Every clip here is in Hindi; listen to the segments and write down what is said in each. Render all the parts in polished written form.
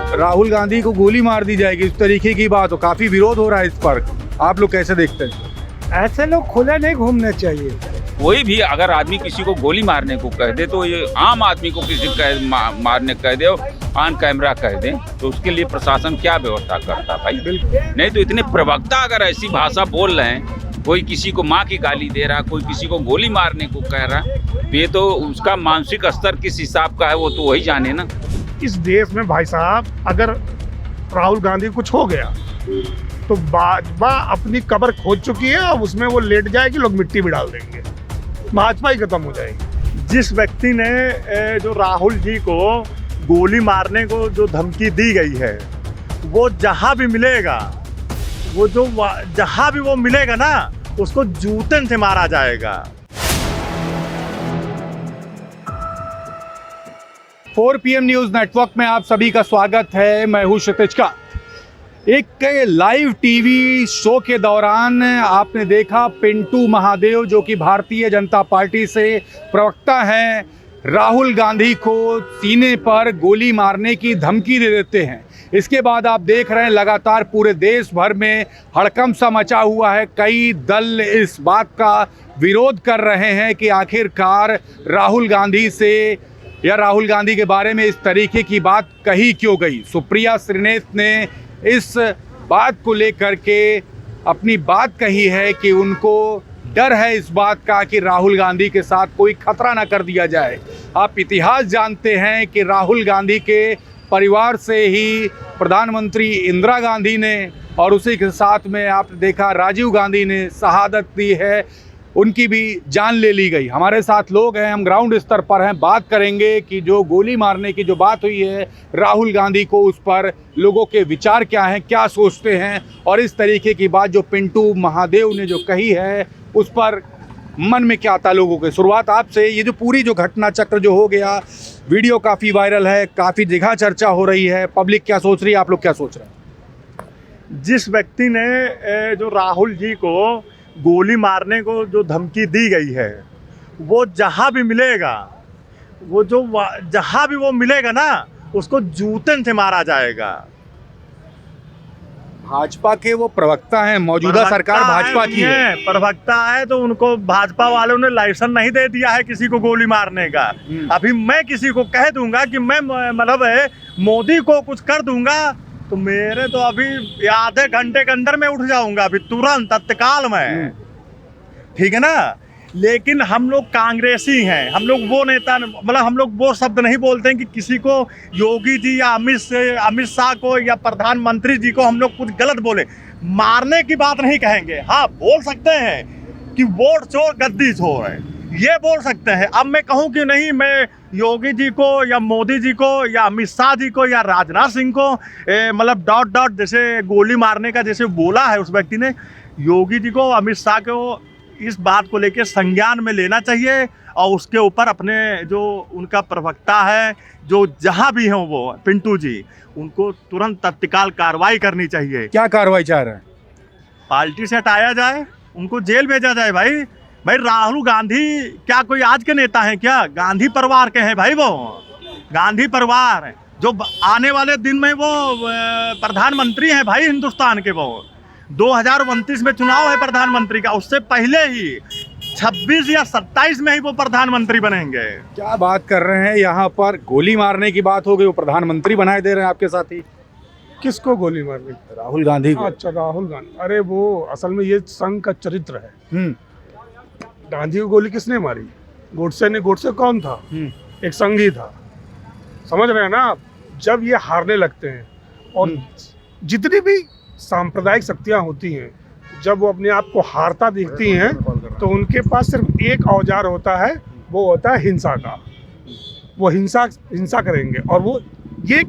राहुल गांधी को गोली मार दी जाएगी, इस तरीके की बात हो, काफी विरोध हो रहा है इस पर, आप लोग कैसे देखते हैं? ऐसे लोग खुले नहीं घूमने चाहिए। कोई भी अगर आदमी किसी को गोली मारने को कह दे तो ये आम आदमी को किसी मारने कह दे ऑन कैमरा कह दे तो उसके लिए प्रशासन क्या व्यवस्था करता भाई? नहीं तो इतने प्रवक्ता अगर ऐसी भाषा बोल रहे हैं, कोई किसी को माँ की गाली दे रहा, कोई किसी को गोली मारने को कह रहा, ये तो उसका मानसिक स्तर किस हिसाब का है वो तो वही जाने ना। इस देश में भाई साहब अगर राहुल गांधी कुछ हो गया तो भाजपा अपनी कब्र खोद चुकी है, अब उसमें वो लेट जाएगी, लोग मिट्टी भी डाल देंगे, भाजपा ही खत्म हो जाएगी। जिस व्यक्ति ने जो राहुल जी को गोली मारने को जो धमकी दी गई है, वो जहां भी मिलेगा, वो जो जहां भी वो मिलेगा ना, उसको जूते से मारा जाएगा। 4 PM न्यूज नेटवर्क में आप सभी का स्वागत है। मैं हूं क्षितिज का। एक लाइव टीवी शो के दौरान आपने देखा पिंटू महादेव जो कि भारतीय जनता पार्टी से प्रवक्ता हैं, राहुल गांधी को सीने पर गोली मारने की धमकी दे देते हैं। इसके बाद आप देख रहे हैं लगातार पूरे देश भर में हड़कंप सा मचा हुआ है। कई दल इस बात का विरोध कर रहे हैं कि आखिरकार राहुल गांधी से या राहुल गांधी के बारे में इस तरीके की बात कही क्यों गई। सुप्रिया श्रीनेत ने इस बात को लेकर के अपनी बात कही है कि उनको डर है इस बात का कि राहुल गांधी के साथ कोई खतरा ना कर दिया जाए। आप इतिहास जानते हैं कि राहुल गांधी के परिवार से ही प्रधानमंत्री इंदिरा गांधी ने और उसी के साथ में आपने देखा राजीव गांधी ने शहादत दी है, उनकी भी जान ले ली गई। हमारे साथ लोग हैं, हम ग्राउंड स्तर पर हैं, बात करेंगे कि जो गोली मारने की जो बात हुई है राहुल गांधी को, उस पर लोगों के विचार क्या हैं, क्या सोचते हैं, और इस तरीके की बात जो पिंटू महादेव ने जो कही है उस पर मन में क्या आता लोगों के। शुरुआत आपसे, ये जो पूरी जो घटना चक्र जो हो गया, वीडियो काफ़ी वायरल है, काफ़ी जगह चर्चा हो रही है, पब्लिक क्या सोच रही है, आप लोग क्या सोच रहे हैं? जिस व्यक्ति ने जो राहुल जी को गोली मारने को जो धमकी दी गई है, वो जहां भी मिलेगा, वो जो जहां भी वो मिलेगा ना, उसको जूते से मारा जाएगा। भाजपा के वो प्रवक्ता हैं, मौजूदा सरकार भाजपा की है, प्रवक्ता है तो उनको भाजपा वालों ने लाइसेंस नहीं दे दिया है किसी को गोली मारने का। अभी मैं किसी को कह दूंगा कि मैं मतलब मोदी को कुछ कर दूंगा तो मेरे तो अभी आधे घंटे के अंदर मैं उठ जाऊंगा, अभी तुरंत तत्काल में, ठीक है ना। लेकिन हम लोग कांग्रेसी हैं, हम लोग वो नेता, मतलब हम लोग वो शब्द नहीं बोलते हैं कि किसी को योगी जी या अमित शाह को या प्रधानमंत्री जी को हम लोग कुछ गलत बोले, मारने की बात नहीं कहेंगे। हाँ, बोल सकते हैं कि वोट चोर गद्दी चोर है, ये बोल सकते हैं। अब मैं कहूँ कि नहीं, मैं योगी जी को या मोदी जी को या अमित शाह जी को या राजनाथ सिंह को मतलब डॉट डॉट जैसे गोली मारने का जैसे बोला है उस व्यक्ति ने, योगी जी को अमित शाह को इस बात को लेकर संज्ञान में लेना चाहिए और उसके ऊपर अपने जो उनका प्रवक्ता है, जो जहां भी हो वो पिंटू जी, उनको तुरंत तत्काल कार्रवाई करनी चाहिए। क्या कार्रवाई चाह रहे हैं? पार्टी से हटाया जाए, उनको जेल भेजा जाए। भाई राहुल गांधी क्या कोई आज के नेता हैं क्या? गांधी परिवार के हैं भाई, वो गांधी परिवार जो आने वाले दिन में वो प्रधानमंत्री हैं भाई हिंदुस्तान के। वो 2029 में चुनाव है प्रधानमंत्री का, उससे पहले ही 26 या 27 में ही वो प्रधानमंत्री बनेंगे। क्या बात कर रहे हैं, यहाँ पर गोली मारने की बात हो गई, वो प्रधानमंत्री बनाए दे रहे हैं आपके साथी। किसको गोली मारनी? राहुल गांधी को। अच्छा, राहुल गांधी, अरे वो असल में ये संघ का चरित्र है। गांधी को गोली किसने मारी? गोडसे ने। गोडसे कौन था? एक संघी था, समझ रहे हैं ना आप। जब ये हारने लगते हैं और जितनी भी सांप्रदायिक शक्तियां होती हैं, जब वो अपने आप को हारता दिखती हैं तो उनके पास सिर्फ एक औजार होता है, वो होता है हिंसा का। वो हिंसा करेंगे और वो ये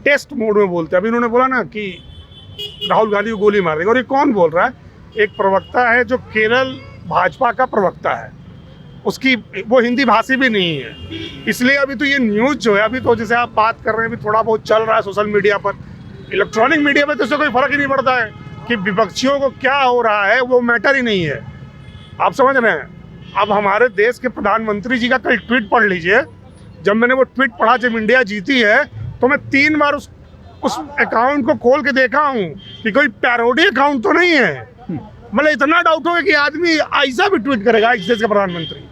टेस्ट मोड में बोलते हैं। अभी उन्होंने बोला ना कि राहुल गांधी को गोली मार देगा, और ये कौन बोल रहा है? एक प्रवक्ता है जो केरल भाजपा का प्रवक्ता है, उसकी वो हिंदी भाषी भी नहीं है। इसलिए अभी तो ये न्यूज़ जो है, अभी तो जैसे आप बात कर रहे हैं, अभी थोड़ा बहुत चल रहा है सोशल मीडिया पर, इलेक्ट्रॉनिक मीडिया में तो इससे कोई फर्क ही नहीं पड़ता है कि विपक्षियों को क्या हो रहा है, वो मैटर ही नहीं है। आप समझ रहे हैं? अब हमारे देश के प्रधानमंत्री जी का कल ट्वीट पढ़ लीजिए। जब मैंने वो ट्वीट पढ़ा, जब इंडिया जीती है तो मैं 3 बार उस उस अकाउंट को खोल के देखा हूँ कि कोई पैरोडी अकाउंट तो नहीं है। मतलब इतना डाउट हो गया कि आदमी ऐसा भी ट्वीट करेगा इस देश का प्रधानमंत्री।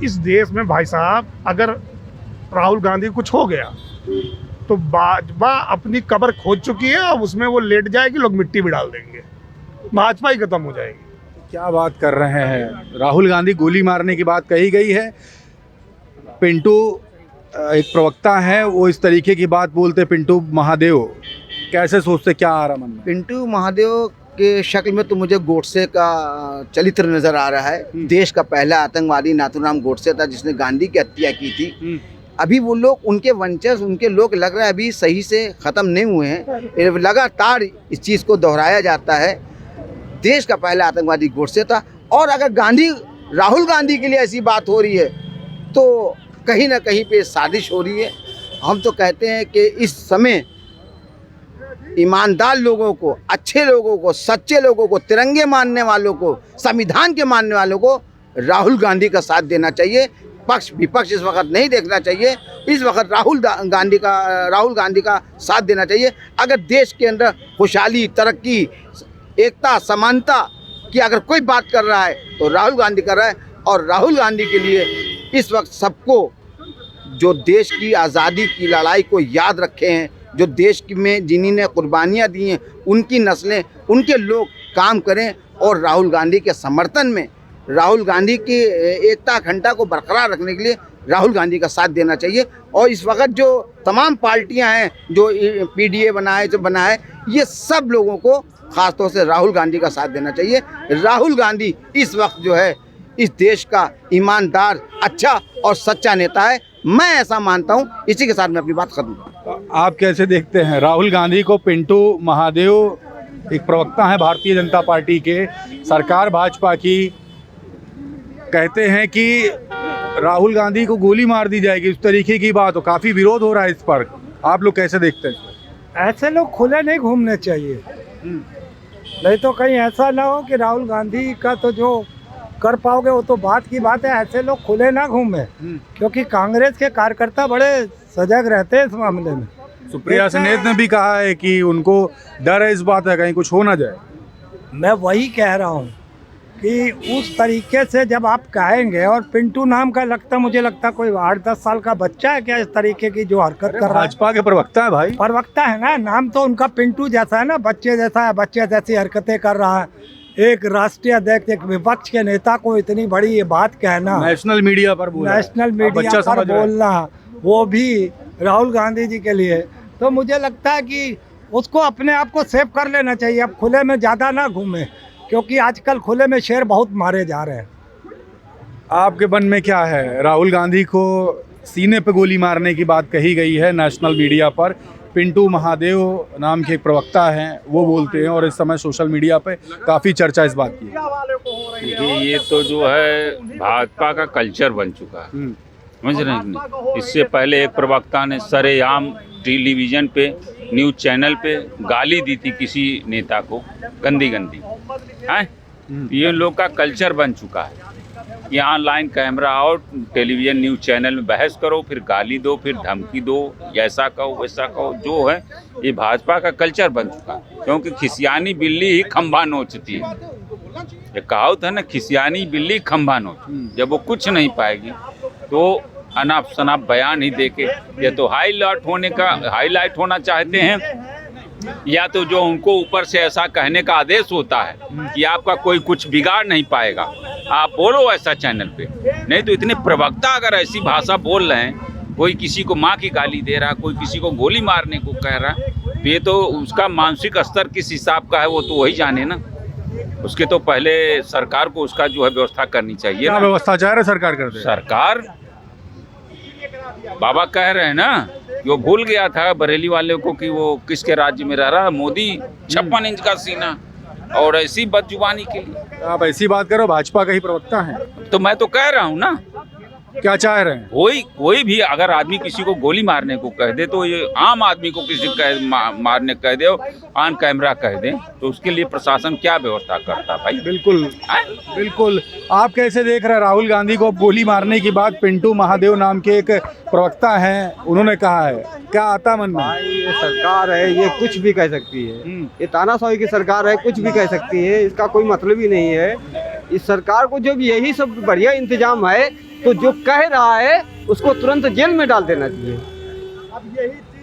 इस देश में भाई साहब अगर राहुल गांधी कुछ हो गया तो भाजपा अपनी कब्र खोद चुकी है, अब उसमें वो लेट जाएगी, लोग मिट्टी भी डाल देंगे, भाजपा ही खत्म हो जाएगी। क्या बात कर रहे हैं, राहुल गांधी गोली मारने की बात कही गई है। पिंटू एक प्रवक्ता है, वो इस तरीके की बात बोलते। पिंटू महादेव कैसे सोचते, क्या आ रहा मन में? पिंटू महादेव के शक्ल में तो मुझे गोडसे का चरित्र नजर आ रहा है। देश का पहला आतंकवादी नाथूराम गोडसे था जिसने गांधी की हत्या की थी। अभी वो लोग, उनके वंशज, उनके लोग लग रहा है अभी सही से ख़त्म नहीं हुए हैं। लगातार इस चीज़ को दोहराया जाता है। देश का पहला आतंकवादी गोडसे था, और अगर राहुल गांधी के लिए ऐसी बात हो रही है तो कहीं ना कहीं पे साजिश हो रही है। हम तो कहते हैं कि इस समय ईमानदार लोगों को, अच्छे लोगों को, सच्चे लोगों को, तिरंगे मानने वालों को, संविधान के मानने वालों को राहुल गांधी का साथ देना चाहिए। पक्ष विपक्ष इस वक्त नहीं देखना चाहिए। इस वक्त राहुल गांधी का साथ देना चाहिए। अगर देश के अंदर खुशहाली, तरक्की, एकता, समानता की अगर कोई बात कर रहा है तो राहुल गांधी कर रहा है। और राहुल गांधी के लिए इस वक्त सबको जो देश की आज़ादी की लड़ाई को याद रखे हैं, जो देश में जिन्होंने कुर्बानियाँ दी हैं, उनकी नस्लें, उनके लोग काम करें और राहुल गांधी के समर्थन में, राहुल गांधी की एकता अखंडता को बरकरार रखने के लिए राहुल गांधी का साथ देना चाहिए। और इस वक्त जो तमाम पार्टियां हैं, जो पीडीए बना है, ये सब लोगों को ख़ासतौर से राहुल गांधी का साथ देना चाहिए। राहुल गांधी इस वक्त जो है इस देश का ईमानदार, अच्छा और सच्चा नेता है। मैं ऐसा मानता हूँ। इसी के साथ मैं अपनी बात खत्म करूँ। आप कैसे देखते हैं राहुल गांधी को? पिंटू महादेव एक प्रवक्ता है भारतीय जनता पार्टी के, सरकार भाजपा की, कहते हैं कि राहुल गांधी को गोली मार दी जाएगी, इस तरीके की बात हो। काफ़ी विरोध हो रहा है इस पर, आप लोग कैसे देखते हैं? ऐसे लोग खुले नहीं घूमने चाहिए, नहीं तो कहीं ऐसा ना हो कि राहुल गांधी का तो जो कर पाओगे वो तो बात की बात है। ऐसे लोग खुले ना घूमे, क्योंकि कांग्रेस के कार्यकर्ता बड़े सजग रहते हैं इस मामले में। सुप्रिया सेनेत ने भी कहा है कि उनको डर है इस बात है कहीं कुछ हो ना जाए। मैं वही कह रहा हूँ कि उस तरीके से जब आप कहेंगे, और पिंटू नाम का मुझे लगता कोई 8-10 साल का बच्चा है क्या इस तरीके की जो हरकत कर रहा है? भाजपा के प्रवक्ता है भाई, प्रवक्ता है ना, नाम तो उनका पिंटू जैसा है ना, बच्चे जैसा है, बच्चे जैसी हरकतें कर रहा है। एक राष्ट्रीय अध्यक्ष, एक विपक्ष के नेता को इतनी बड़ी ये बात कहना, नेशनल मीडिया पर बोलना, वो भी राहुल गांधी जी के लिए, तो मुझे लगता है कि उसको अपने आप को सेव कर लेना चाहिए। अब खुले में ज़्यादा ना घूमे, क्योंकि आजकल खुले में शेर बहुत मारे जा रहे हैं। आपके मन में क्या है? राहुल गांधी को सीने पे गोली मारने की बात कही गई है नेशनल मीडिया पर। पिंटू महादेव नाम के एक प्रवक्ता हैं, वो बोलते हैं, और इस समय सोशल मीडिया पे काफ़ी चर्चा इस बात की है। देखिए, ये तो जो है भाजपा का कल्चर बन चुका है, समझ रहे हैं। इससे पहले एक प्रवक्ता ने सरेआम टेलीविज़न पे, न्यूज़ चैनल पे गाली दी थी किसी नेता को, गंदी हैं। ये लोग का कल्चर बन चुका है। यहाँ ऑनलाइन कैमरा और टेलीविज़न न्यूज़ चैनल में बहस करो, फिर गाली दो, फिर धमकी दो, ऐसा कहो वैसा कहो। जो है ये भाजपा का कल्चर बन चुका है, क्योंकि खिसियानी बिल्ली ही खंभा नोचती है। ये कहावत है ना, खिसियानी बिल्ली खंभा नोच। जब वो कुछ नहीं पाएगी तो अनाप शनाप बयान ही देके, ये तो हाईलाइट होना चाहते हैं, या तो जो उनको ऊपर से ऐसा कहने का आदेश होता है कि आपका कोई कुछ बिगाड़ नहीं पाएगा, आप बोलो ऐसा चैनल पे। नहीं तो इतने प्रवक्ता अगर ऐसी भाषा बोल रहे हैं, कोई किसी को माँ की गाली दे रहा, कोई किसी को गोली मारने को कह रहा, तो ये तो उसका मानसिक स्तर किस हिसाब का है वो तो वही जाने ना। उसके तो पहले सरकार को उसका जो है व्यवस्था करनी चाहिए। क्या व्यवस्था चाह रहे सरकार कर दे? सरकार, बाबा कह रहे हैं ना कि वो भूल गया था बरेली वाले को कि वो किसके राज्य में रह रहा है। मोदी 56 इंच का सीना, और ऐसी बदजुबानी के लिए आप ऐसी बात करो, भाजपा का ही प्रवक्ता है। तो मैं तो कह रहा हूँ ना, क्या चाह रहे हैं? कोई भी अगर आदमी किसी को गोली मारने को कह दे तो ये आम आदमी को किसी मारने कह दे ऑन कैमरा कह दे तो उसके लिए प्रशासन क्या व्यवस्था करता भाई? बिल्कुल हैं? बिल्कुल। आप कैसे देख रहे हैं राहुल गांधी को गोली मारने की बात? पिंटू महादेव नाम के एक प्रवक्ता हैं, उन्होंने कहा है, क्या आता मन में? भाई ये सरकार है, ये कुछ भी कह सकती है। ये तानाशाही की सरकार है, कुछ भी कह सकती है, इसका कोई मतलब ही नहीं है। इस सरकार को जब यही सब बढ़िया इंतजाम है तो जो कह रहा है उसको तुरंत जेल में डाल देना चाहिए।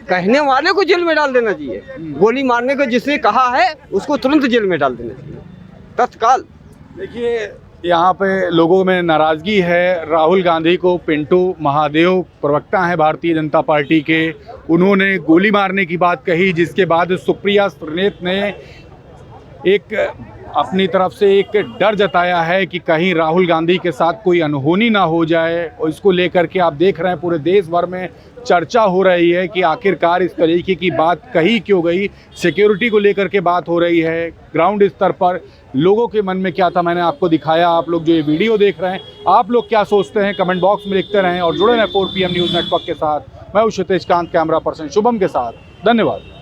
कहने वाले को जेल में डाल देना चाहिए। गोली मारने को जिसने कहा है उसको तुरंत जेल में डाल देना चाहिए तत्काल। देखिए यहाँ पे लोगों में नाराज़गी है। राहुल गांधी को पिंटू महादेव प्रवक्ता हैं भारतीय जनता पार्टी के, उन्होंने गोली मारने की बात कही, जिसके बाद सुप्रिया श्रीनेत ने एक अपनी तरफ से एक डर जताया है कि कहीं राहुल गांधी के साथ कोई अनहोनी ना हो जाए। और इसको लेकर के आप देख रहे हैं पूरे देश भर में चर्चा हो रही है कि आखिरकार इस तरीके की बात कही क्यों गई। सिक्योरिटी को लेकर के बात हो रही है। ग्राउंड स्तर पर लोगों के मन में क्या था मैंने आपको दिखाया। आप लोग जो ये वीडियो देख रहे हैं, आप लोग क्या सोचते हैं कमेंट बॉक्स में लिखते रहें और जुड़े रहें 4PM न्यूज़ नेटवर्क के साथ। मैं हूं क्षितिज कांत, कैमरा पर्सन शुभम के साथ। धन्यवाद।